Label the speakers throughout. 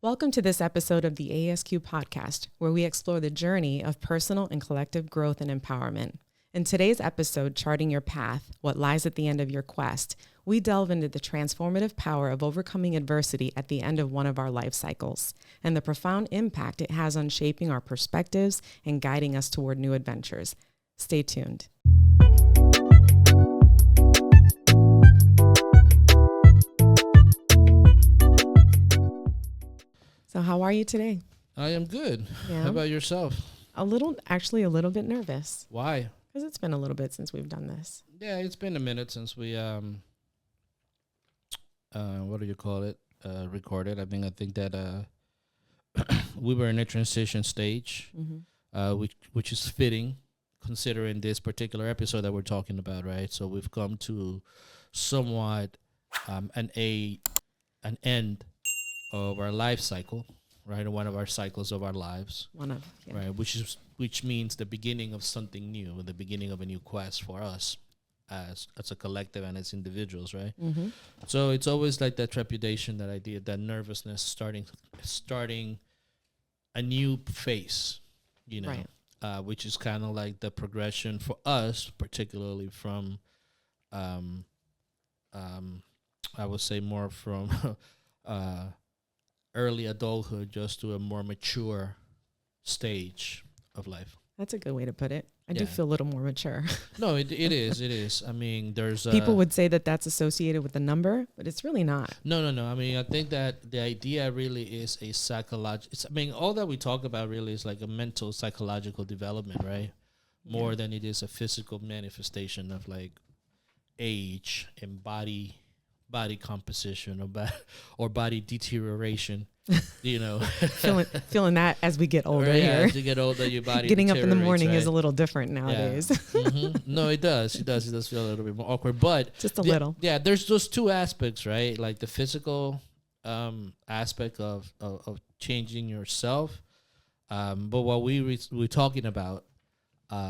Speaker 1: Welcome to this episode of the ASQ Podcast, where we explore the journey of personal and collective growth and empowerment. In today's episode, Charting Your Path, What Lies at the End of Your Quest, we delve into the transformative power of overcoming adversity at the end of one of our life cycles, and the profound impact it has on shaping our perspectives and guiding us toward new adventures. Stay tuned. So how are you today?
Speaker 2: I am good.
Speaker 1: Yeah.
Speaker 2: How about yourself?
Speaker 1: A little bit nervous.
Speaker 2: Why?
Speaker 1: Because it's been a little bit since we've done this.
Speaker 2: Yeah, it's been a minute since we what do you call it? Recorded. I think that we were in a transition stage, which is fitting considering this particular episode that we're talking about, right? So we've come to somewhat an end of our life cycle, right? One of our cycles of our lives, right? Which means the beginning of something new, the beginning of a new quest for us as a collective and as individuals, right?
Speaker 1: Mm-hmm.
Speaker 2: So it's always like that trepidation, that idea, that nervousness, starting a new phase, you know,
Speaker 1: right.
Speaker 2: Which is kind of like the progression for us, particularly from, I would say more from early adulthood just to a more mature stage of life.
Speaker 1: That's a good way to put it. I do feel a little more mature.
Speaker 2: No, it is. I mean, there's
Speaker 1: people would say that that's associated with a number, but it's really not.
Speaker 2: No. I mean, I think that the idea really is a psychological. I mean, all that we talk about really is like a mental, psychological development, right? More than it is a physical manifestation of like age and body composition or body deterioration, you know.
Speaker 1: feeling that as we get older.
Speaker 2: Yeah, as you get older, your body
Speaker 1: getting up in the morning
Speaker 2: right?
Speaker 1: is a little different nowadays.
Speaker 2: Yeah. No, it does. It does feel a little bit more awkward, but
Speaker 1: just a little.
Speaker 2: Yeah, there's those two aspects, right? Like the physical aspect of changing yourself, but what we're talking about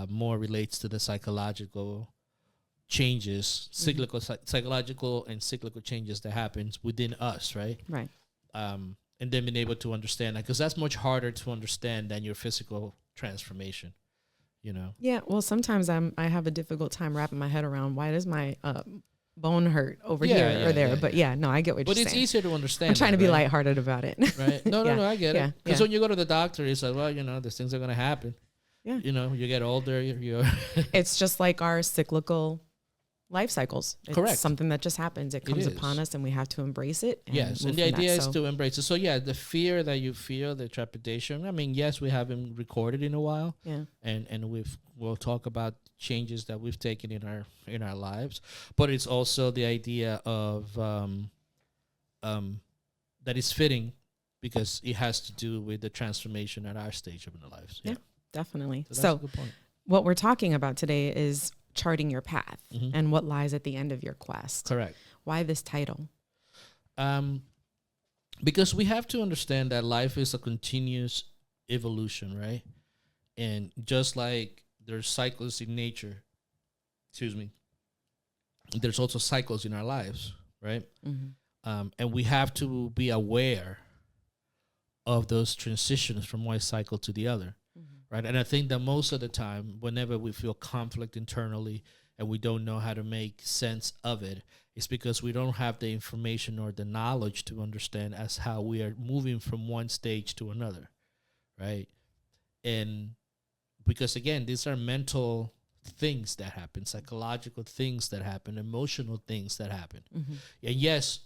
Speaker 2: more relates to the psychological changes, psychological and cyclical changes that happens within us, right?
Speaker 1: Right.
Speaker 2: And then being able to understand that, because that's much harder to understand than your physical transformation, you know?
Speaker 1: Yeah. Well, sometimes I have a difficult time wrapping my head around why does my bone hurt over here or there. Yeah, but no, I get what you're saying.
Speaker 2: But it's easier to understand.
Speaker 1: I'm trying to be lighthearted about it.
Speaker 2: Right. No, I get it. Because when you go to the doctor, it's like, well, you know, these things are going to happen. Yeah. You know, you get older. You're
Speaker 1: it's just like our cyclical life cycles. It's
Speaker 2: correct.
Speaker 1: Something that just happens. It comes upon us and we have to embrace it.
Speaker 2: And the idea is to embrace it. So yeah, the fear that you feel, the trepidation. I mean, yes, we haven't recorded in a while. Yeah. And we'll talk about changes that we've taken in our lives. But it's also the idea of that is fitting because it has to do with the transformation at our stage of our lives. Yeah,
Speaker 1: definitely. So what we're talking about today is charting your path and what lies at the end of your quest.
Speaker 2: Correct.
Speaker 1: Why this title?
Speaker 2: Because we have to understand that life is a continuous evolution, right? And just like there's cycles in nature, there's also cycles in our lives, right? Mm-hmm. And we have to be aware of those transitions from one cycle to the other. Right. And I think that most of the time, whenever we feel conflict internally and we don't know how to make sense of it, it's because we don't have the information or the knowledge to understand as how we are moving from one stage to another. Right. And because, again, these are mental things that happen, psychological things that happen, emotional things that happen. Mm-hmm. And yes,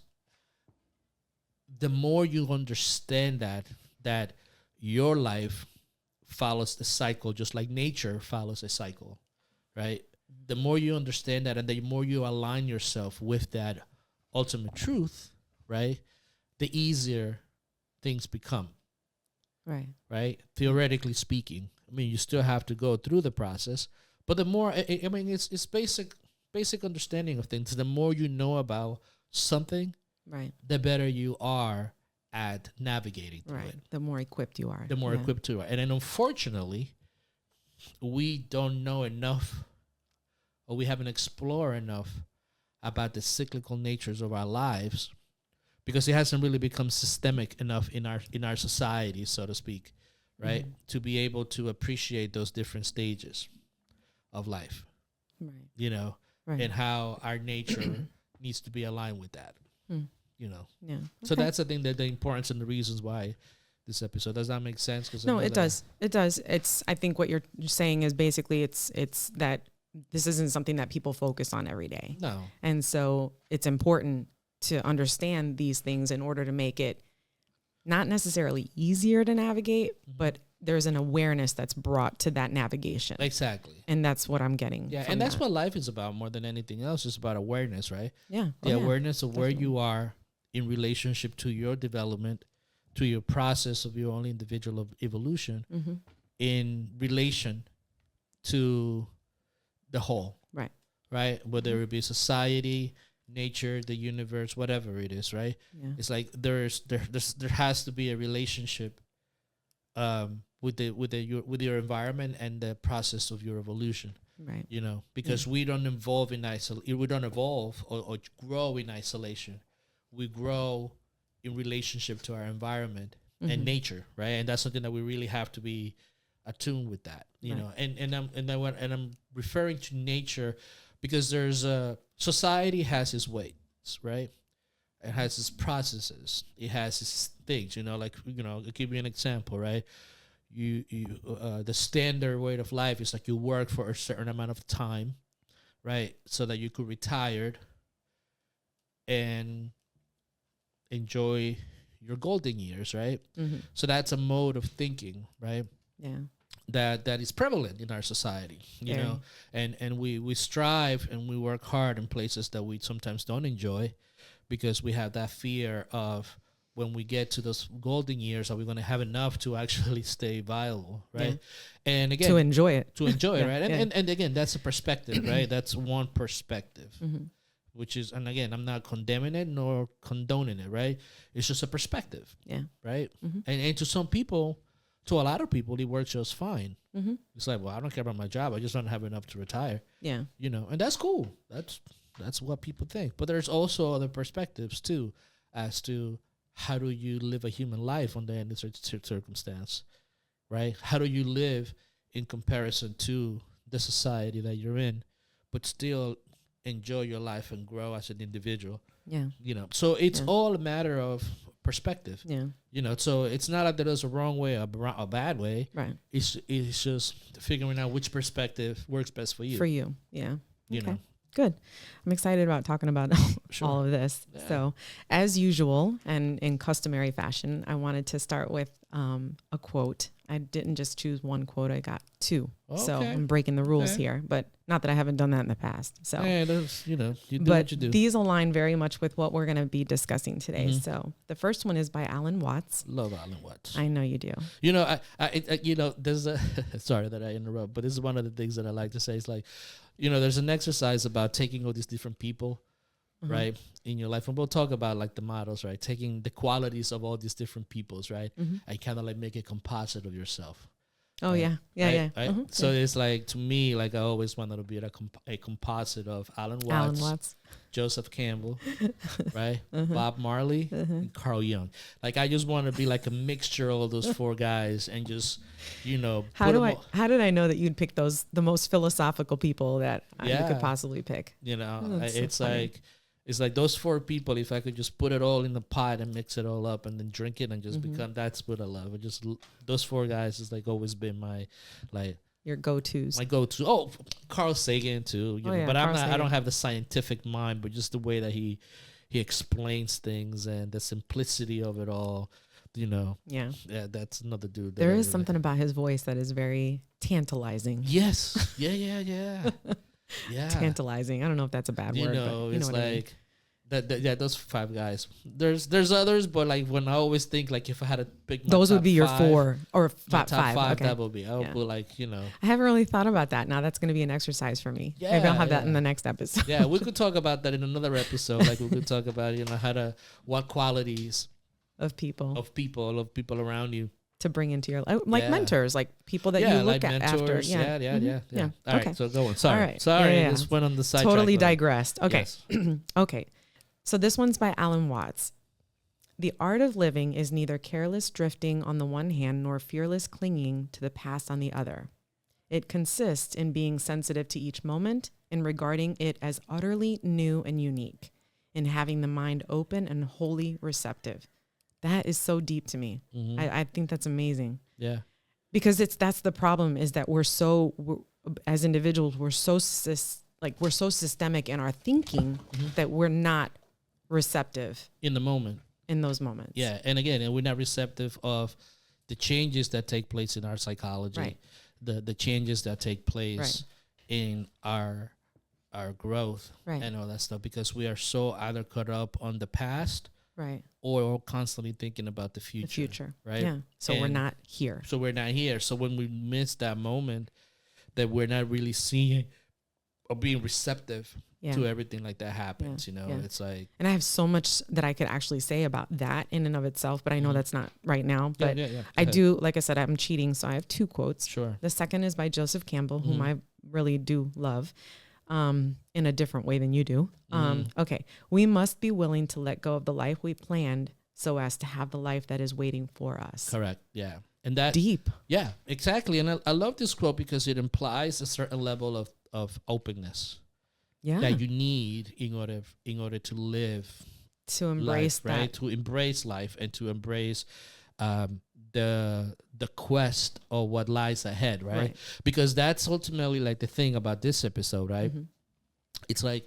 Speaker 2: the more you understand that your life follows the cycle, just like nature follows a cycle, right? The more you understand that and the more you align yourself with that ultimate truth, right, the easier things become. Right? Theoretically speaking. I mean, you still have to go through the process, but the more, I mean, it's basic understanding of things. The more you know about something, right, the better you are at navigating through it.
Speaker 1: The more equipped you are.
Speaker 2: The more equipped you are. And then unfortunately, we don't know enough, or we haven't explored enough about the cyclical natures of our lives because it hasn't really become systemic enough in our society, so to speak, right? To be able to appreciate those different stages of life, right? And how our nature needs to be aligned with that, Yeah. Okay. So that's I think that the importance and the reasons why this episode. Does that make sense?
Speaker 1: No, it does. It does. I think what you're saying is basically it's that this isn't something that people focus on every day.
Speaker 2: No.
Speaker 1: And so it's important to understand these things in order to make it not necessarily easier to navigate, but there's an awareness that's brought to that navigation.
Speaker 2: Exactly.
Speaker 1: And that's what I'm getting.
Speaker 2: Yeah. And that's what life is about more than anything else. It's about awareness, right?
Speaker 1: Yeah.
Speaker 2: The awareness of where you are in relationship to your development, to your process of your own individual evolution in relation to the whole. Right. Whether it be society, nature, the universe, whatever it is, right? Yeah. It's like there has to be a relationship with your environment and the process of your evolution. Right. Because we don't evolve or grow in isolation. We grow in relationship to our environment and nature, right? And that's something that we really have to be attuned with that, you know. And I'm referring to nature because there's society has its ways, right? It has its processes. It has its things, I'll give you an example, right? You the standard way of life is like you work for a certain amount of time, right? So that you could retire and enjoy your golden years, right? So that's a mode of thinking, right? Yeah. That is prevalent in our society, you know, and we strive and we work hard in places that we sometimes don't enjoy because we have that fear of when we get to those golden years, are we going to have enough to actually stay viable, right? Yeah. And again,
Speaker 1: to enjoy it,
Speaker 2: right? And again, that's a perspective, right? That's one perspective. Which is, and again, I'm not condemning it nor condoning it, right? It's just a perspective, right? And to some people, to a lot of people, it works just fine. It's like, well, I don't care about my job. I just don't have enough to retire. Yeah. And that's cool. That's what people think. But there's also other perspectives too, as to how do you live a human life under any circumstance, right? How do you live in comparison to the society that you're in, but still enjoy your life and grow as an individual. Yeah. So it's all a matter of perspective. Yeah. So it's not like there's a wrong way or a bad way. Right. It's just figuring out which perspective works best for you.
Speaker 1: For you. Yeah. You know. Good. I'm excited about talking about all of this. Yeah. So as usual and in customary fashion, I wanted to start with a quote. I didn't just choose one quote. I got two. Okay. So I'm breaking the rules here, but not that I haven't done that in the past. So,
Speaker 2: you do what you do.
Speaker 1: These align very much with what we're going to be discussing today. So the first one is by Alan Watts.
Speaker 2: Love Alan Watts.
Speaker 1: I know you do.
Speaker 2: I there's a, sorry that I interrupt, but this is one of the things that I like to say. It's like, there's an exercise about taking all these different people, right, in your life. And we'll talk about like the models, right? Taking the qualities of all these different peoples, right? And kind of like make a composite of yourself.
Speaker 1: Oh, right? Yeah.
Speaker 2: Right? So it's like, to me, like I always wanted to be a composite of Alan Watts, Joseph Campbell, right? Bob Marley, and Carl Jung. Like I just want to be like a mixture of all those four guys and just,
Speaker 1: How did I know that you'd pick the most philosophical people that you could possibly pick?
Speaker 2: It's like those four people, if I could just put it all in the pot and mix it all up and then drink it and just become, that's what I love. Those four guys has like always been my, like,
Speaker 1: your go-tos.
Speaker 2: My go-to. Oh, Carl Sagan too. But I don't have the scientific mind, but just the way that he explains things and the simplicity of it all. Yeah, that's another dude.
Speaker 1: There is something about his voice that is very tantalizing.
Speaker 2: Yes. Yeah. Yeah.
Speaker 1: Tantalizing. I don't know if that's a bad word. But
Speaker 2: it's like that. Those five guys. There's others, but like when I always think like if I had to pick my
Speaker 1: those would be your
Speaker 2: five,
Speaker 1: four or top
Speaker 2: five.
Speaker 1: Okay.
Speaker 2: That would be. I would put like
Speaker 1: I haven't really thought about that. Now that's going to be an exercise for me. Yeah, maybe I'll have that in the next episode.
Speaker 2: Yeah, we could talk about that in another episode. Like we could talk about what qualities of people around you
Speaker 1: to bring into your life, like mentors, like people that you look at
Speaker 2: mentors, after. Yeah. All right, so go on. Sorry.
Speaker 1: All right.
Speaker 2: Sorry, I just went on the side.
Speaker 1: Totally digressed. Okay.
Speaker 2: Yes.
Speaker 1: Okay. So this one's by Alan Watts. The art of living is neither careless drifting on the one hand nor fearless clinging to the past on the other. It consists in being sensitive to each moment and regarding it as utterly new and unique, in having the mind open and wholly receptive. That is so deep to me.
Speaker 2: Mm-hmm.
Speaker 1: I think that's amazing.
Speaker 2: Yeah.
Speaker 1: Because that's the problem, is that we're as individuals, we're so systemic in our thinking that we're not receptive
Speaker 2: in the moment,
Speaker 1: in those moments.
Speaker 2: Yeah. And again, we're not receptive of the changes that take place in our psychology,
Speaker 1: right.
Speaker 2: the changes that take place
Speaker 1: right.
Speaker 2: in our growth,
Speaker 1: right.
Speaker 2: and all that stuff, because we are so either caught up on the past,
Speaker 1: right,
Speaker 2: or constantly thinking about the future. Right.
Speaker 1: Yeah. So we're not here.
Speaker 2: So when we miss that moment, that we're not really seeing or being receptive to everything like that happens, it's like.
Speaker 1: And I have so much that I could actually say about that in and of itself, but I know that's not right now. But I do, like I said, I'm cheating. So I have 2 quotes.
Speaker 2: Sure.
Speaker 1: The second is by Joseph Campbell, whom I really do love, in a different way than you do. Okay. We must be willing to let go of the life we planned so as to have the life that is waiting for us.
Speaker 2: Correct. Yeah. And that
Speaker 1: deep.
Speaker 2: Yeah, exactly. And I love this quote because it implies a certain level of openness that you need in order to live,
Speaker 1: to embrace
Speaker 2: life, right? To embrace life and to embrace the quest of what lies ahead, right? Because that's ultimately like the thing about this episode, right? It's like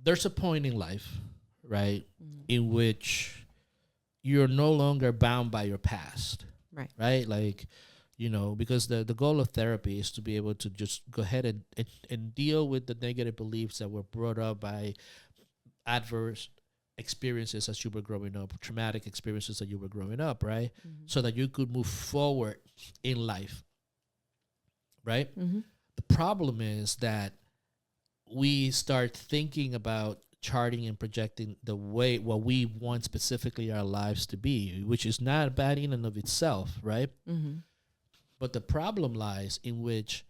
Speaker 2: there's a point in life, right, in which you're no longer bound by your past, right? Like, because the goal of therapy is to be able to just go ahead and deal with the negative beliefs that were brought up by adverse experiences as you were growing up, traumatic experiences that you were growing up, right? So that you could move forward in life, right? The problem is that we start thinking about charting and projecting the way what we want specifically our lives to be, which is not bad in and of itself, right? But the problem lies in which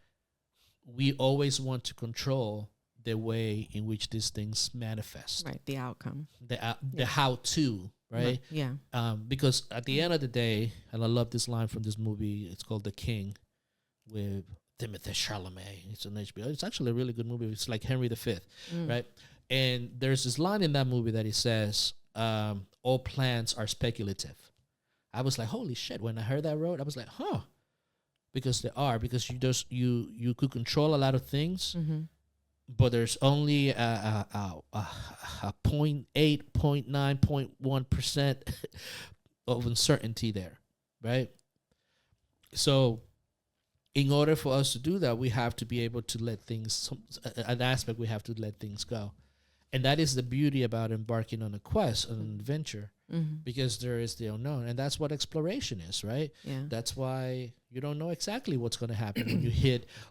Speaker 2: we always want to control the way in which these things manifest,
Speaker 1: right? The outcome,
Speaker 2: the how to, right?
Speaker 1: Yeah.
Speaker 2: Because at the end of the day, and I love this line from this movie. It's called The King, with Timothée Chalamet. It's on HBO. It's actually a really good movie. It's like Henry V, right? And there's this line in that movie that he says, all plans are speculative. I was like, holy shit. When I heard that word, I was like, huh. Because you could control a lot of things, but there's only a 0.8, 0.9, 0.1% of uncertainty there, right? So in order for us to do that, we have to be able to let things, an aspect we have to let things go. And that is the beauty about embarking on a quest, on an adventure, because there is the unknown. And that's what exploration is, right? Yeah. That's why you don't know exactly what's going to happen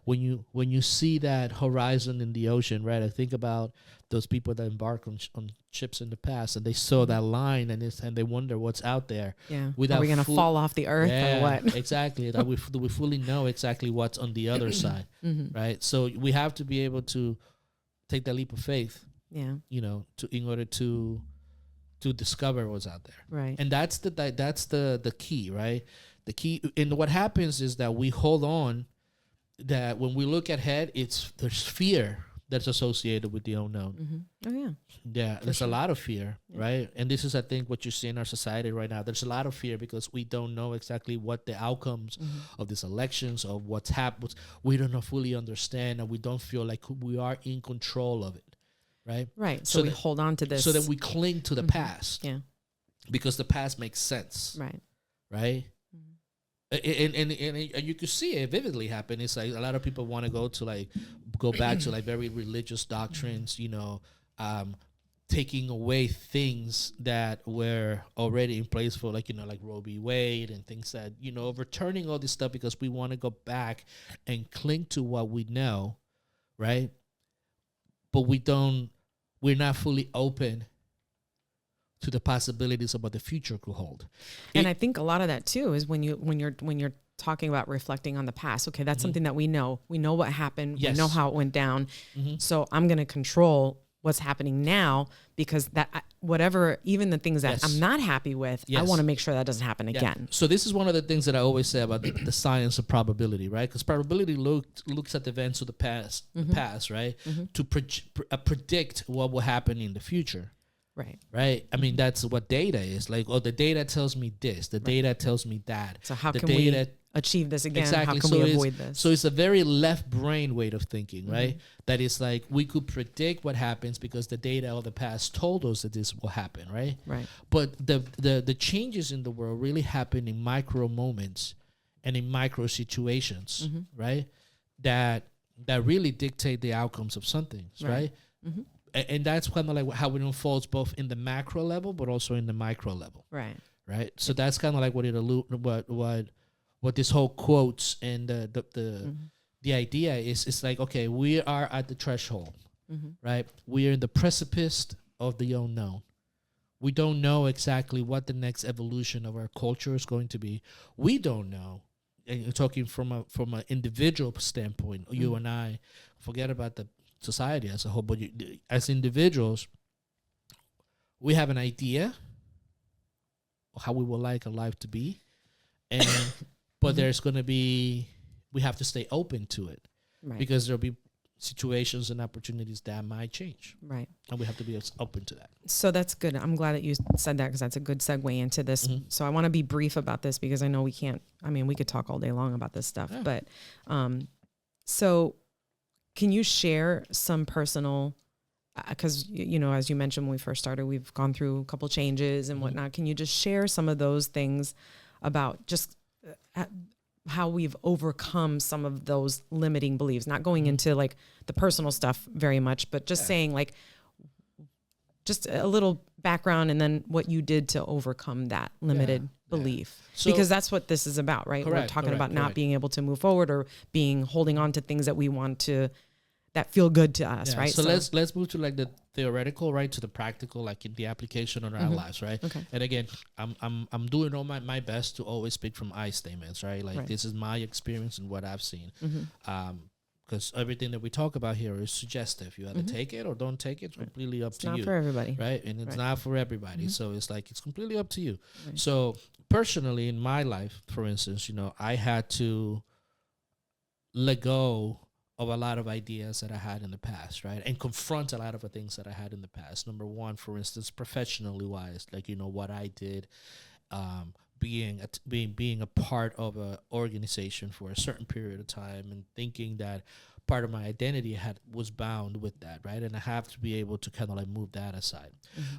Speaker 2: when you see that horizon in the ocean, right? I think about those people that embark on ships in the past, and they saw that line, and they wonder what's out there.
Speaker 1: Yeah. Are we going to fall off the earth or what?
Speaker 2: Exactly. That we fully know exactly what's on the other side, right? So we have to be able to take that leap of faith. Yeah, in order to discover what's out there, right? And that's the key, right? The key, and what happens is that we hold on. That when we look ahead, there's fear that's associated with the unknown. Oh yeah, there's a lot of fear, right? And this is, I think, what you see in our society right now. There's a lot of fear because we don't know exactly what the outcomes of these elections, of what's happened. We don't fully understand, and we don't feel like we are in control of it. Right.
Speaker 1: So we hold on to this.
Speaker 2: So then we cling to the past. Yeah. Because the past makes sense. Right. And you could see it vividly happen. It's like a lot of people want to go back to like very religious doctrines, taking away things that were already in place for like Roe v. Wade and things that, overturning all this stuff because we want to go back and cling to what we know. Right. But we're not fully open to the possibilities of what the future could hold.
Speaker 1: And I think a lot of that too is when you're talking about reflecting on the past. Okay, that's something that we know. We know what happened. Yes. We know how it went down. So I'm going to control what's happening now, because whatever, even the things that I'm not happy with, I want to make sure that doesn't happen again.
Speaker 2: So this is one of the things that I always say about the science of probability, right? Because probability looks at the events of the past, right? To predict what will happen in the future. Right. I mean, that's what data is. Like, oh, the data tells me this. The data tells me that.
Speaker 1: So how can we achieve this again?
Speaker 2: Exactly.
Speaker 1: How can we avoid this?
Speaker 2: So it's a very left brain way of thinking, right? That is like, we could predict what happens because the data of the past told us that this will happen, right?
Speaker 1: Right.
Speaker 2: But the changes in the world really happen in micro moments and in micro situations, right? That really dictate the outcomes of something, right? And that's kind of like how it unfolds both in the macro level, but also in the micro level.
Speaker 1: Right.
Speaker 2: Right. So that's kind of like what this whole quotes and the idea is. It's like, okay, we are at the threshold, right? We are in the precipice of the unknown. We don't know exactly what the next evolution of our culture is going to be. We don't know. And you're talking from an individual standpoint, you and I, forget about the society as a whole, but as individuals, we have an idea of how we would like our life to be, and but there's going to be, we have to stay open to it, because there'll be situations and opportunities that might change,
Speaker 1: right? And
Speaker 2: we have to be open to that.
Speaker 1: So that's good. I'm glad that you said that, because that's a good segue into this. So I want to be brief about this, because I know we can't. I mean, we could talk all day long about this stuff, but so. Can you share some personal, because, you know, as you mentioned when we first started, we've gone through a couple changes and whatnot. Can you just share some of those things about just how we've overcome some of those limiting beliefs? Not going into like the personal stuff very much, but just saying like just a little background and then what you did to overcome that limited belief. So, because that's what this is about, right? We're talking about not being able to move forward or holding on to things that we want to, that feel good to us, right?
Speaker 2: So let's move to like the theoretical, right, to the practical, like in the application on our lives, right?
Speaker 1: Okay.
Speaker 2: And again, I'm doing all my best to always speak from I statements, right? Like this is my experience and what I've seen. Because everything that we talk about here is suggestive. You either take it or don't take it. It's completely up to you.
Speaker 1: It's not for everybody.
Speaker 2: Right? And it's not for everybody. So it's like, it's completely up to you. Right. So personally, in my life, for instance, you know, I had to let go of a lot of ideas that I had in the past, right? And confront a lot of the things that I had in the past. Number one, for instance, professionally wise, like, you know, what I did, being a part of an organization for a certain period of time, and thinking that part of my identity was bound with that, right? And I have to be able to kind of like move that aside.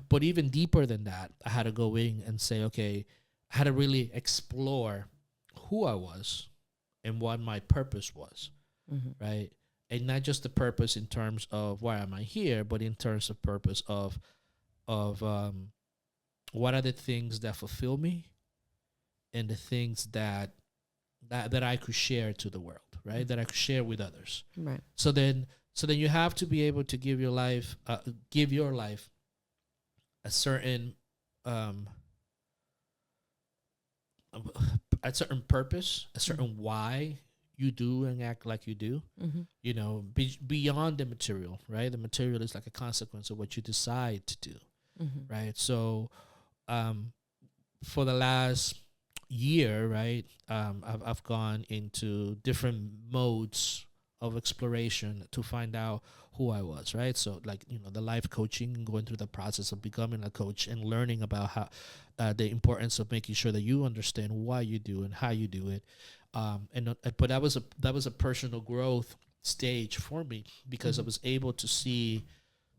Speaker 2: But even deeper than that, I had to go in and say, okay, I had to really explore who I was and what my purpose was, right? And not just the purpose in terms of why am I here, but in terms of purpose of what are the things that fulfill me, and the things that I could share to the world, right? That I could share with others.
Speaker 1: Right. So
Speaker 2: then you have to be able to give your life a certain purpose, a certain why you do and act like you do. You know, beyond the material, right? The material is like a consequence of what you decide to do, right? So, for the last year, right, I've gone into different modes of exploration to find out who I was, right? So like, you know, the life coaching and going through the process of becoming a coach and learning about how the importance of making sure that you understand why you do and how you do it. But that was a personal growth stage for me, because I was able to see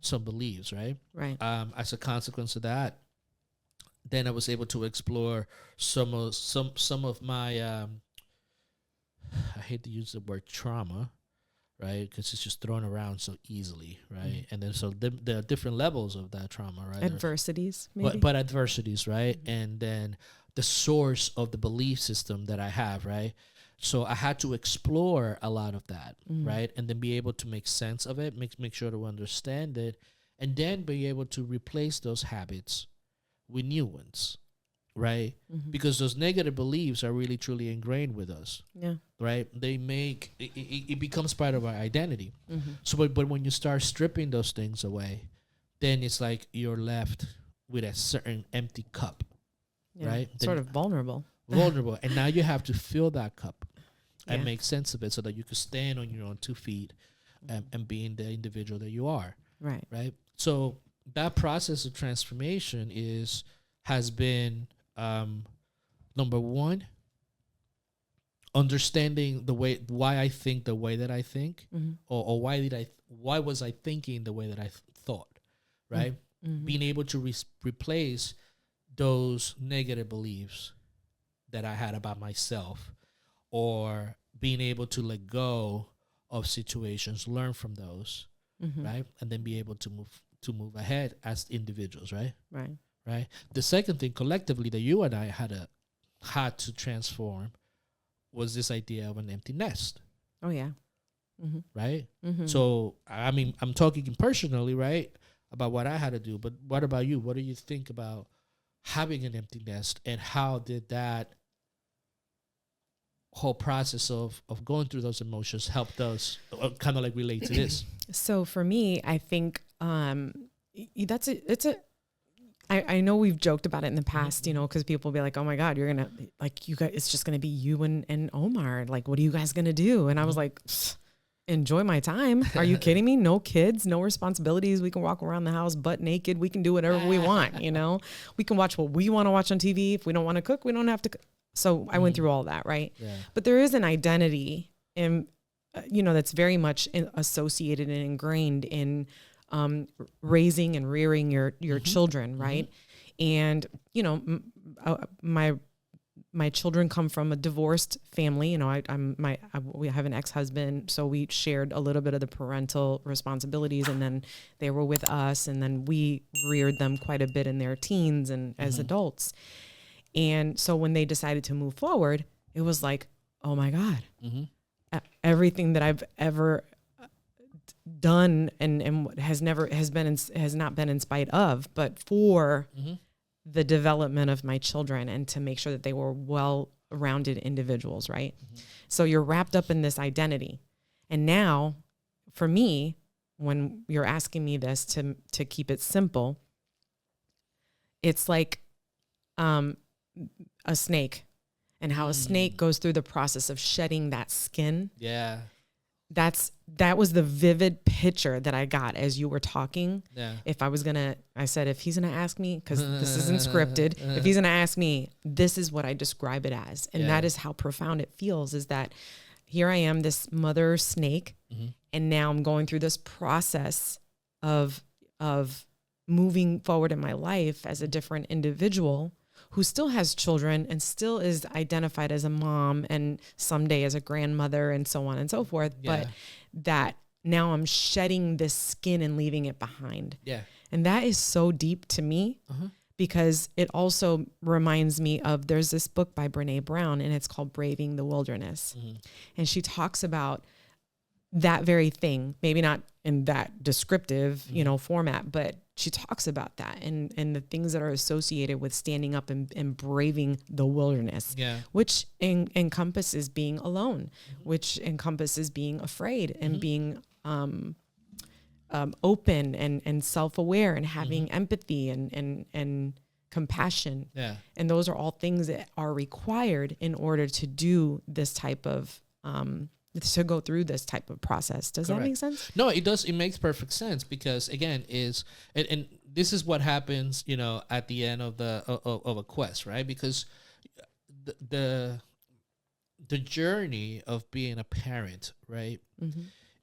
Speaker 2: some beliefs, right?
Speaker 1: Right.
Speaker 2: As a consequence of that, then I was able to explore some of my I hate to use the word trauma, right? Because it's just thrown around so easily, right? And then so there are different levels of that trauma, right?
Speaker 1: Adversities, maybe.
Speaker 2: But adversities, right? And then the source of the belief system that I have, right? So I had to explore a lot of that, right? And then be able to make sense of it, make sure to understand it, and then be able to replace those habits with new ones, right? Because those negative beliefs are really truly ingrained with us.
Speaker 1: Yeah.
Speaker 2: Right? They make it becomes part of our identity. So, but when you start stripping those things away, then it's like you're left with a certain empty cup, right?
Speaker 1: Sort of vulnerable.
Speaker 2: Vulnerable, and now you have to fill that cup and make sense of it so that you can stand on your own 2 feet and being the individual that you are.
Speaker 1: Right.
Speaker 2: Right. So that process of transformation has been number one, understanding why I think the way that I think, or why was I thinking the way that I thought, right? Being able to replace those negative beliefs that I had about myself, or being able to let go of situations, learn from those, right? And then be able to move ahead as individuals, right? Right. The second thing collectively that you and I had to transform was this idea of an empty nest.
Speaker 1: Oh yeah.
Speaker 2: Right. So I mean, I'm talking personally, right, about what I had to do. But what about you? What do you think about having an empty nest, and how did that whole process of going through those emotions help us kind of like relate to this?
Speaker 1: So for me, I think I know we've joked about it in the past, you know, because people will be like, oh my God, you're going to, like, you guys, it's just going to be you and Omar. Like, what are you guys going to do? And I was like, enjoy my time. Are you kidding me? No kids, no responsibilities. We can walk around the house butt naked. We can do whatever we want, you know. We can watch what we want to watch on TV. If we don't want to cook, we don't have to cook. So I went through all that, right? Yeah. But there is an identity in, you know, that's very much associated and ingrained in raising and rearing your children, right? And, you know, my children come from a divorced family. You know, we have an ex-husband, so we shared a little bit of the parental responsibilities, and then they were with us, and then we reared them quite a bit in their teens and as adults. And so when they decided to move forward, it was like, oh my God, everything that I've ever done and has not been in spite of, but for the development of my children and to make sure that they were well-rounded individuals, right? So you're wrapped up in this identity. And now, for me, when you're asking me this to keep it simple, it's like a snake, and how a snake goes through the process of shedding that skin. Yeah. That was the vivid picture that I got as you were talking. Yeah. I said, if he's going to ask me, because this isn't scripted, if he's going to ask me, this is what I describe it as. And that is how profound it feels, is that here I am, this mother snake, and now I'm going through this process of moving forward in my life as a different individual who still has children and still is identified as a mom and someday as a grandmother and so on and so forth. Yeah. But that now I'm shedding this skin and leaving it behind. Yeah. And that is so deep to me because it also reminds me of, there's this book by Brene Brown, and it's called Braving the Wilderness. And she talks about that very thing, maybe not in that descriptive, you know, format, but she talks about that and the things that are associated with standing up and braving the wilderness, which encompasses being alone, which encompasses being afraid and being open and self-aware and having empathy and compassion. Yeah. And those are all things that are required in order to do this type of to go through this type of process. Does Correct. That make sense?
Speaker 2: No, it does. It makes perfect sense because, again, and this is what happens, you know, at the end of of a quest, right? Because the journey of being a parent, right,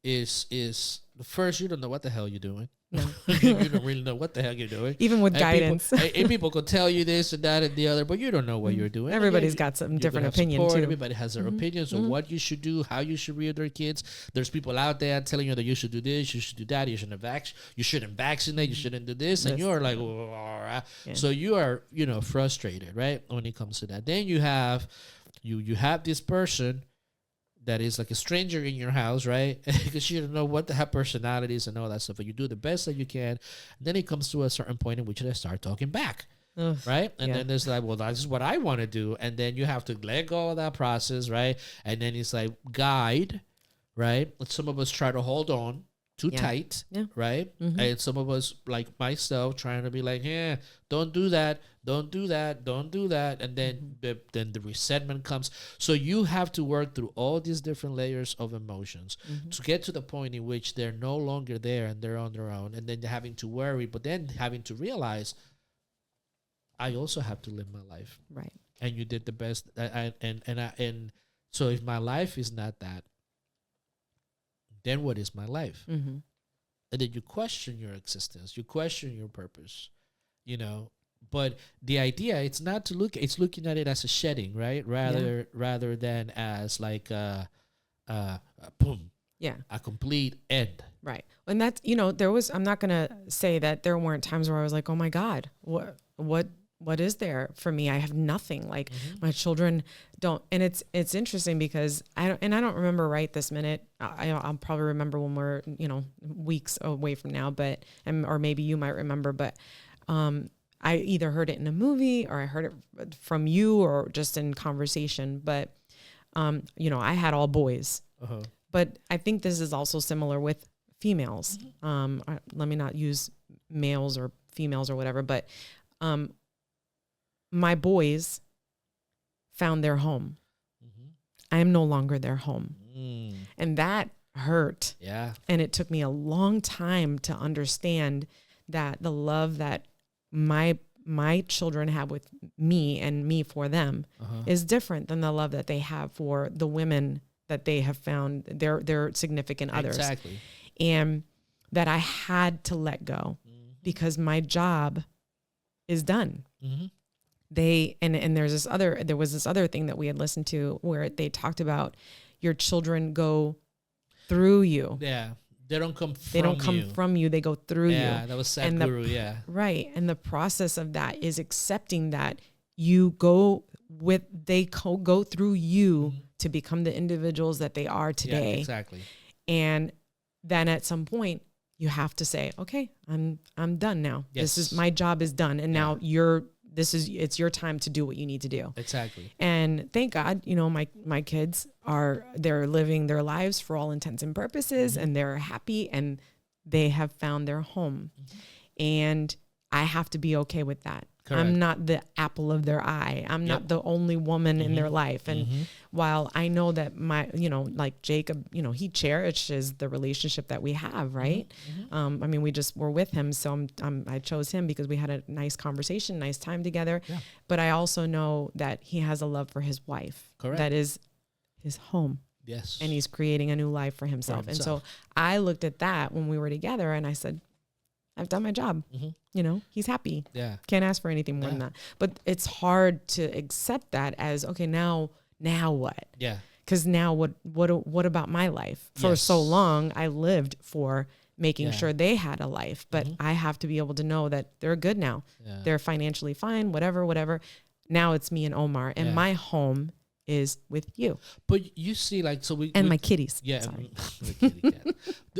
Speaker 2: is the first, you don't know what the hell you're doing. No. You don't really know what the hell you're doing.
Speaker 1: Even with guidance.
Speaker 2: People could tell you this and that and the other, but you don't know what you're doing.
Speaker 1: Everybody's got some different opinion too.
Speaker 2: Everybody has their opinions on what you should do, how you should rear their kids. There's people out there telling you that you should do this, you should do that, you shouldn't vaccinate, you shouldn't do this. And you're like, so you are, you know, frustrated, right? When it comes to that. Then you have this person that is like a stranger in your house, right? Because you don't know what they have personalities and all that stuff. But you do the best that you can. And then it comes to a certain point in which they start talking back.
Speaker 1: Ugh,
Speaker 2: right? And then there's like, well, that's what I want to do. And then you have to let go of that process, right? And then it's like guide, right? Some of us try to hold on too tight, right? And some of us, like myself, trying to be like, yeah, don't do that, don't do that, don't do that. And then the resentment comes. So you have to work through all these different layers of emotions to get to the point in which they're no longer there and they're on their own. And then they're having to worry, but then having to realize, I also have to live my life.
Speaker 1: Right.
Speaker 2: And you did the best. And so if my life is not that, then what is my life? And then you question your existence, you question your purpose, you know. But the idea, it's not to it's looking at it as a shedding, right? Rather than as like boom, a complete end.
Speaker 1: Right. And that's, you know, I'm not going to say that there weren't times where I was like, oh my God, what is there for me? I have nothing. Like my children don't. And it's interesting because I don't remember right this minute. I'll probably remember when we're, you know, weeks away from now, but, or maybe you might remember, but, I either heard it in a movie or I heard it from you or just in conversation, but, you know, I had all boys, but I think this is also similar with females. Let me not use males or females or whatever, but, my boys found their home. I am no longer their home. And that hurt.
Speaker 2: Yeah.
Speaker 1: And it took me a long time to understand that the love that my children have with me and me for them is different than the love that they have for the women that they have found their significant others.
Speaker 2: Exactly.
Speaker 1: And that I had to let go because my job is done. And there was this other thing that we had listened to where they talked about your children go through you.
Speaker 2: Yeah. They don't come
Speaker 1: from you. They go through you.
Speaker 2: Yeah, that was Sadhguru, yeah.
Speaker 1: Right. And the process of that is accepting that you go through you to become the individuals that they are today.
Speaker 2: Yeah, exactly.
Speaker 1: And then at some point you have to say, okay, I'm done now. Yes. My job is done. And now it's your time to do what you need to do.
Speaker 2: Exactly.
Speaker 1: And thank God, you know, my kids they're living their lives for all intents and purposes and they're happy and they have found their home. And I have to be okay with that. Correct. I'm not the apple of their eye. I'm not the only woman in their life. And while I know that like Jacob, you know, he cherishes the relationship that we have, right? I mean, we just were with him. So I chose him because we had a nice conversation, nice time together. Yeah. But I also know that he has a love for his wife. Correct. That is his home.
Speaker 2: Yes.
Speaker 1: And he's creating a new life for himself. And so I looked at that when we were together and I said, I've done my job. You know, he's happy. Yeah. Can't ask for anything more than that. But it's hard to accept that as, okay, now what? Yeah. Because now what about my life? For so long, I lived for making sure they had a life, but I have to be able to know that they're good now. Yeah. They're financially fine, whatever. Now it's me and Omar and my home is with you.
Speaker 2: But you see, like, so
Speaker 1: my kitties.
Speaker 2: Yeah. The kitty cat.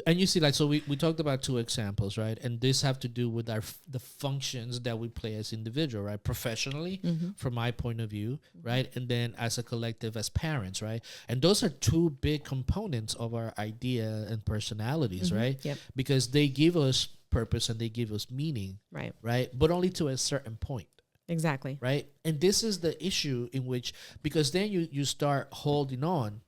Speaker 2: And you see, like, so we talked about two examples, right? And this have to do with the functions that we play as individual, right? Professionally, from my point of view, right? And then as a collective, as parents, right? And those are two big components of our idea and personalities, right? Yep. Because they give us purpose and they give us meaning, right? But only to a certain point.
Speaker 1: Exactly.
Speaker 2: Right. And this is the issue in which, because then you start holding on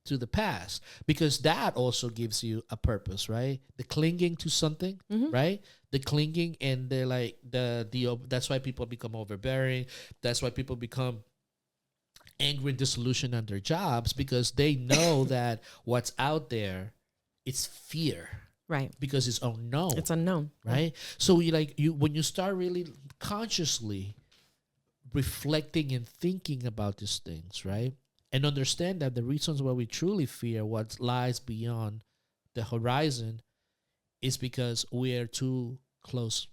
Speaker 2: to the past, because that also gives you a purpose, right? The clinging to something, right? The clinging and the like, that's why people become overbearing. That's why people become angry and disillusioned on their jobs, because they know that what's out there is fear.
Speaker 1: Right.
Speaker 2: Because it's unknown.
Speaker 1: It's unknown.
Speaker 2: Right. So when you start really consciously reflecting and thinking about these things, right? And understand that the reasons why we truly fear what lies beyond the horizon is because we are too close,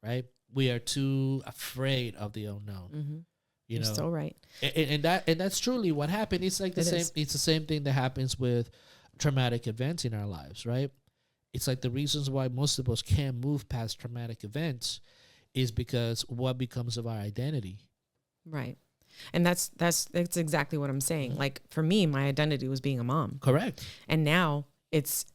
Speaker 2: right? We are too afraid of the unknown.
Speaker 1: You're so right.
Speaker 2: And that's truly what happened. It's like it's the same thing that happens with traumatic events in our lives, right? It's like the reasons why most of us can't move past traumatic events is because what becomes of our identity.
Speaker 1: Right. And that's exactly what I'm saying. Like for me, my identity was being a mom.
Speaker 2: Correct.
Speaker 1: And now it's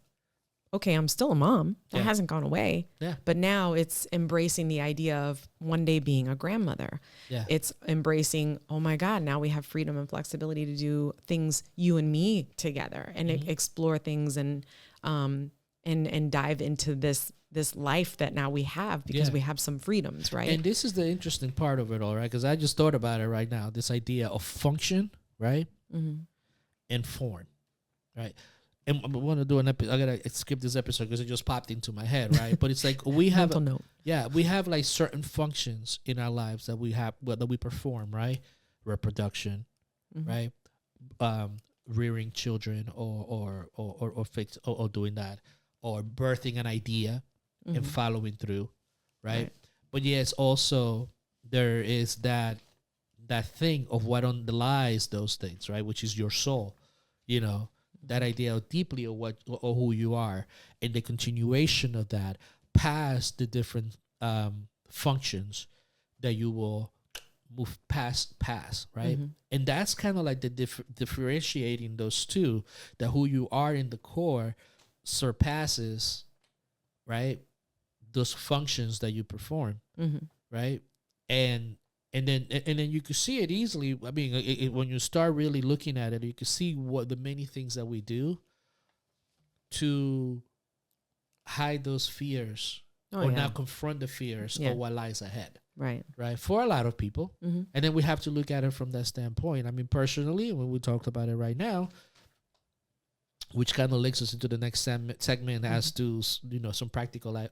Speaker 1: okay, I'm still a mom. That
Speaker 2: Yeah.
Speaker 1: hasn't gone away.
Speaker 2: Yeah.
Speaker 1: But now it's embracing the idea of one day being a grandmother.
Speaker 2: Yeah.
Speaker 1: It's embracing, oh my God, now we have freedom and flexibility to do things, you and me together, and explore things and dive into this life that now we have, because we have some freedoms, right?
Speaker 2: And this is the interesting part of it all, right? Because I just thought about it right now. This idea of function, right? And form, right? And I want to do an episode. I gotta skip this episode because it just popped into my head, right? But it's like we have, we have like certain functions in our lives that we have, that we perform, right? Reproduction, right? Rearing children, or doing that, or birthing an idea and following through, right? But yes, also there is that thing of what underlies those things, right? Which is your soul, you know. That idea of deeply of what or who you are, and the continuation of that past the different functions that you will move past, right? And that's kind of like the differentiating those two, that who you are in the core surpasses, right, those functions that you perform, right? And then you can see it easily. I mean, when you start really looking at it, you can see what the many things that we do to hide those fears, or not confront the fears of what lies ahead. Right. For a lot of people. And then we have to look at it from that standpoint. I mean, personally, when we talked about it right now, which kind of links us into the next segment as to, you know, some practical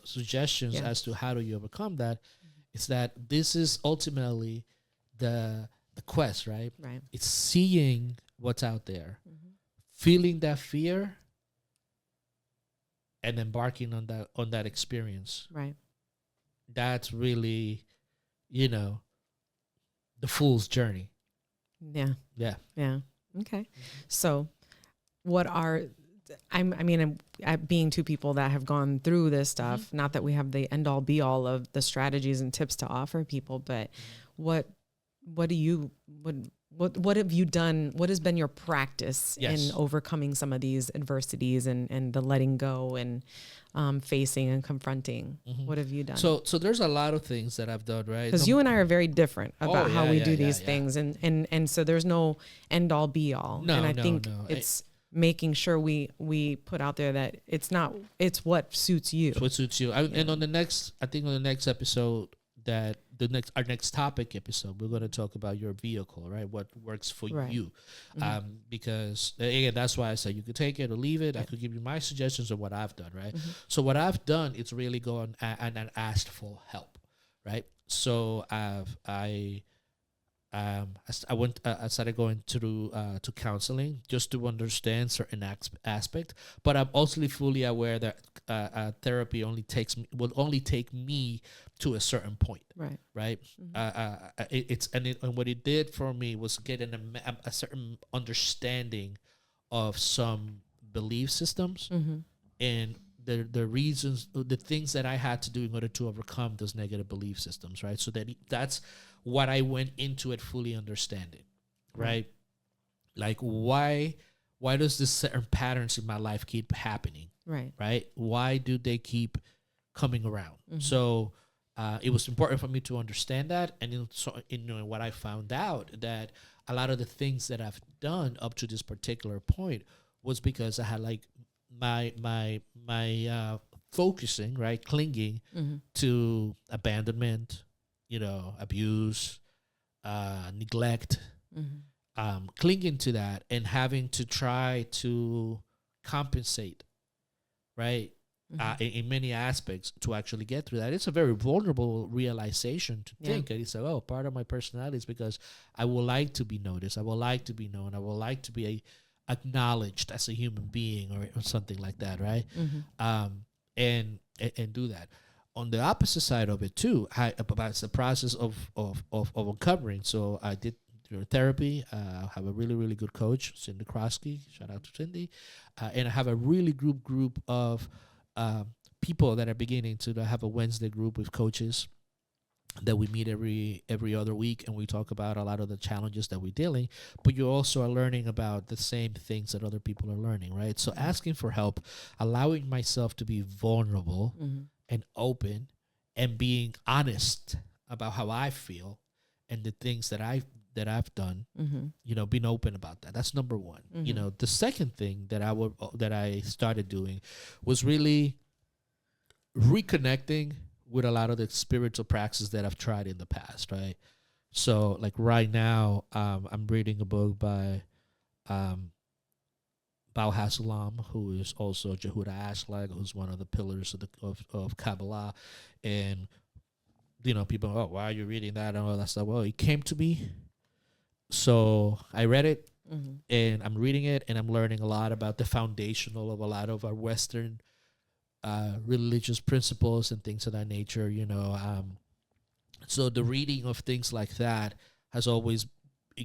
Speaker 2: suggestions as to how do you overcome that. It's that this is ultimately the quest, right? Right. It's seeing what's out there, feeling that fear, and embarking on that experience. Right. That's really, you know, the fool's journey.
Speaker 1: Yeah. Yeah. Yeah. Okay. So, what are being two people that have gone through this stuff, not that we have the end all be all of the strategies and tips to offer people, but what have you done? What has been your practice in overcoming some of these adversities and the letting go and facing and confronting? What have you done?
Speaker 2: So there's a lot of things that I've done, right?
Speaker 1: Because you and I are very different about how we do these things. And so there's no end all be all.
Speaker 2: No,
Speaker 1: and I think it's making sure we put out there that it's what suits you.
Speaker 2: It's what suits you. And on the next episode, our next topic episode, we're going to talk about your vehicle, right? What works for you. Because again, that's why I said you could take it or leave it. I could give you my suggestions of what I've done, right? So what I've done is really gone and asked for help, right? So I started going to counseling just to understand certain aspect, but I'm also fully aware that therapy will only take me to a certain point. Right. And what it did for me was get a certain understanding of some belief systems and the reasons, the things that I had to do in order to overcome those negative belief systems, right? So that's what I went into it fully understanding, right? Like why does this certain patterns in my life keep happening, right? Why do they keep coming around? So it was important for me to understand that, and what I found out that a lot of the things that I've done up to this particular point was because I had like my focusing, right, clinging to abandonment, abuse, neglect, clinging to that and having to try to compensate, right, in many aspects to actually get through that. It's a very vulnerable realization to think that it's part of my personality is because I would like to be noticed, I would like to be known, I would like to be acknowledged as a human being or something like that, right? And do that. On the opposite side of it too, about the process of uncovering. So I did therapy. I have a really, really good coach, Cindy Krosky. Shout out to Cindy. And I have a really group of people that are beginning to have a Wednesday group with coaches that we meet every other week, and we talk about a lot of the challenges that we're dealing, but you also are learning about the same things that other people are learning, right? So asking for help, allowing myself to be vulnerable and open, and being honest about how I feel and the things that I've done, being open about that. That's number one. The second thing that I started doing was really reconnecting with a lot of the spiritual practices that I've tried in the past, right? So like right now, I'm reading a book by Baal Hassalam, who is also Jehuda Ashlag, who's one of the pillars of Kabbalah. And, people, oh, why are you reading that and all that stuff? Well, it came to me. So I read it, and I'm reading it, and I'm learning a lot about the foundational of a lot of our Western religious principles and things of that nature, so the reading of things like that has always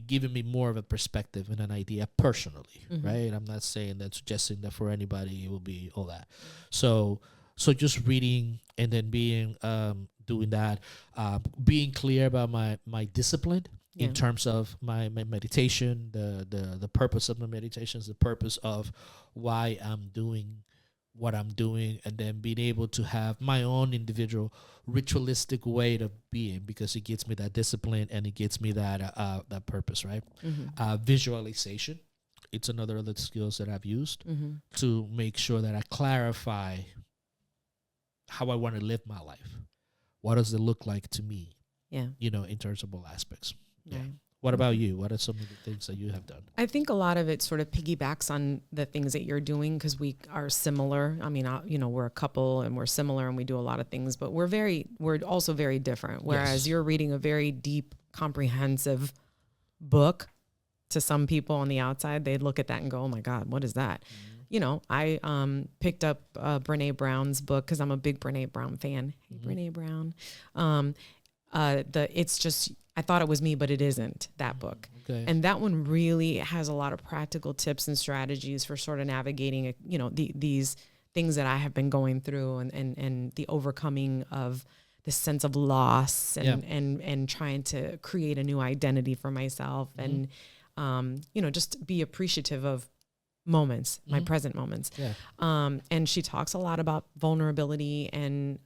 Speaker 2: given me more of a perspective and an idea personally, right? I'm not saying that, suggesting that for anybody it will be all that. So just reading, and then being doing that, being clear about my discipline in terms of my meditation, the purpose of my meditations, the purpose of why I'm doing what I'm doing, and then being able to have my own individual ritualistic way of being, because it gets me that discipline and it gets me that purpose, right? Visualization, it's another of the skills that I've used to make sure that I clarify how I want to live my life. What does it look like to me? Yeah, in terms of all aspects. Yeah. Right. What about you? What are some of the things that you have done?
Speaker 1: I think a lot of it sort of piggybacks on the things that you're doing, because we are similar. I mean, we're a couple and we're similar and we do a lot of things, but we're also very different. Whereas you're reading a very deep, comprehensive book. To some people on the outside, they'd look at that and go, "Oh my God, what is that?" I picked up Brene Brown's book because I'm a big Brene Brown fan. Hey, Brene Brown. It's just, I thought it was me, but it isn't, that book. Okay. And that one really has a lot of practical tips and strategies for sort of navigating, these things that I have been going through, and the overcoming of the sense of loss and trying to create a new identity for myself, and, just be appreciative of moments, my present moments. Yeah. And she talks a lot about vulnerability and,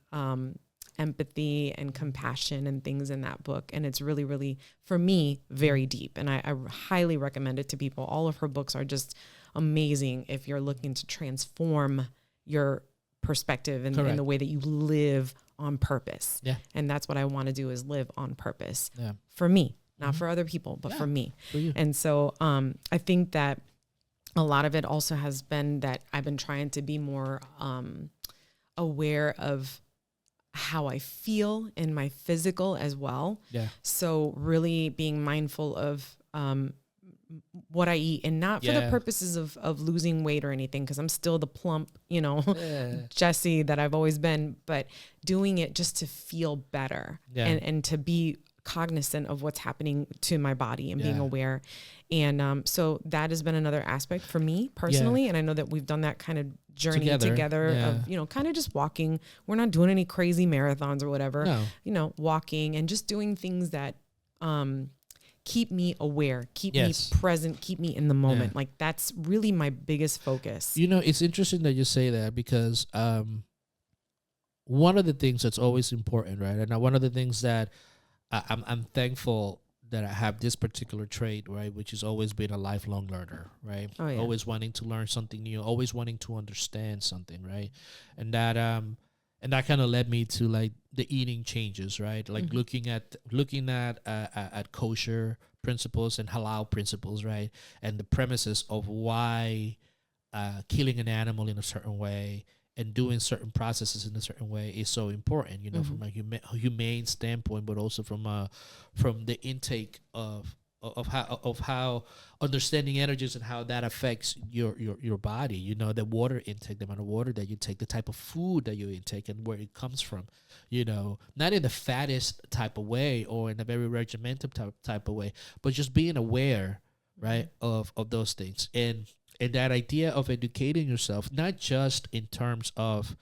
Speaker 1: empathy and compassion and things in that book. And it's really, really, for me, very deep. And I highly recommend it to people. All of her books are just amazing if you're looking to transform your perspective and the way that you live on purpose. Yeah. And that's what I want to do, is live on purpose for me, not for other people, but for me. For you. And so I think that a lot of it also has been that I've been trying to be more aware of how I feel in my physical as well. Yeah. So really being mindful of what I eat, and not for the purposes of losing weight or anything, because I'm still the plump, Jessie that I've always been, but doing it just to feel better and to be cognizant of what's happening to my body and being aware. And so that has been another aspect for me personally. And I know that we've done that kind of journey together of, kind of just walking. We're not doing any crazy marathons or whatever, walking and just doing things that keep me aware, keep me present, keep me in the moment. Like that's really my biggest focus.
Speaker 2: It's interesting that you say that, because one of the things that's always important, right? And one of the things that I'm thankful that I have this particular trait, right, which is always being a lifelong learner, right? Oh, yeah. Always wanting to learn something new, always wanting to understand something, right? And that kind of led me to like the eating changes, right? Like looking at kosher principles and halal principles, right? And the premises of why killing an animal in a certain way and doing certain processes in a certain way is so important, from a humane standpoint, but also from the intake of how understanding energies and how that affects your body. The water intake, the amount of water that you take, the type of food that you intake, and where it comes from. Not in the fattest type of way or in a very regimented type of way, but just being aware, right, of those things. And that idea of educating yourself, not just in terms of,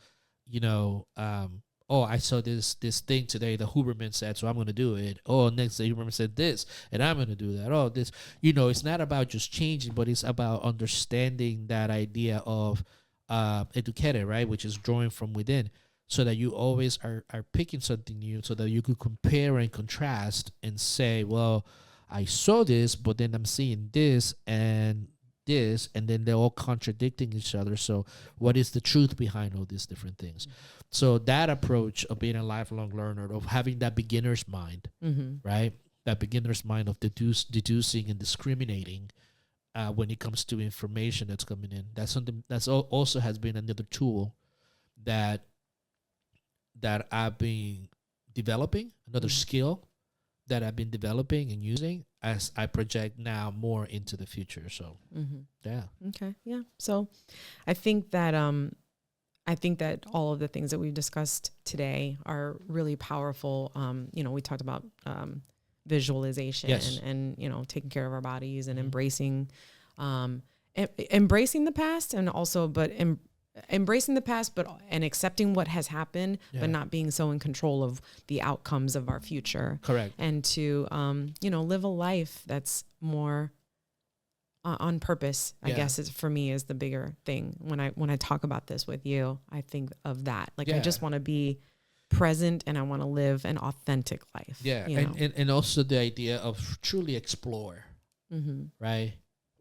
Speaker 2: oh, I saw this thing today the Huberman said, so I'm going to do it. Oh, next day Huberman said this, and I'm going to do that. Oh, this, it's not about just changing, but it's about understanding that idea of educated, right, which is drawing from within, so that you always are picking something new, so that you could compare and contrast and say, well, I saw this, but then I'm seeing this and this, and then they're all contradicting each other. So what is the truth behind all these different things? Mm-hmm. So that approach of being a lifelong learner, of having that beginner's mind, right? That beginner's mind of deducing and discriminating when it comes to information that's coming in. That's something that's also has been another tool that I've been developing, another skill that I've been developing and using as I project now more into the future. So, yeah.
Speaker 1: Okay. Yeah. So I think that all of the things that we've discussed today are really powerful. We talked about visualization and taking care of our bodies and embracing the past, and also, embracing the past, and accepting what has happened, but not being so in control of the outcomes of our future.
Speaker 2: Correct.
Speaker 1: And to, live a life that's more on purpose, I guess for me is the bigger thing. When I talk about this with you, I think of that. Like, I just want to be present and I want to live an authentic life.
Speaker 2: Yeah. And also the idea of truly explore, right?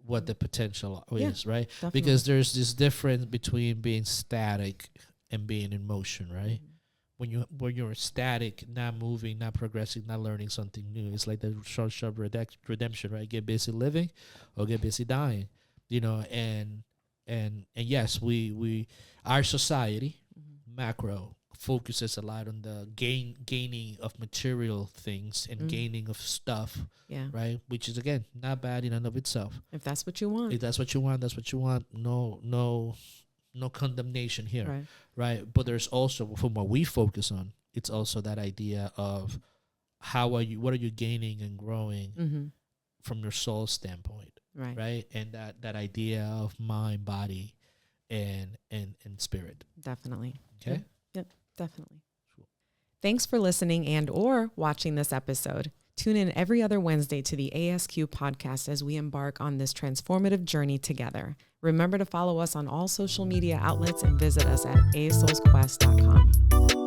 Speaker 2: What the potential is, right? Definitely. Because there's this difference between being static and being in motion, right? When you're static, not moving, not progressing, not learning something new, it's like the Shawshank Redemption, right? Get busy living or get busy dying, and yes, we our society, macro, focuses a lot on the gaining of material things and gaining of stuff, right? Which is, again, not bad in and of itself.
Speaker 1: If that's what you want.
Speaker 2: That's what you want. No condemnation here, right? But there's also, from what we focus on, it's also that idea of what are you gaining and growing from your soul standpoint, right? And that idea of mind, body, and spirit.
Speaker 1: Definitely.
Speaker 2: Okay.
Speaker 1: Yep. Definitely. Cool. Thanks for listening and or watching this episode. Tune in every other Wednesday to the ASQ Podcast as we embark on this transformative journey together. Remember to follow us on all social media outlets and visit us at asoulsquest.com.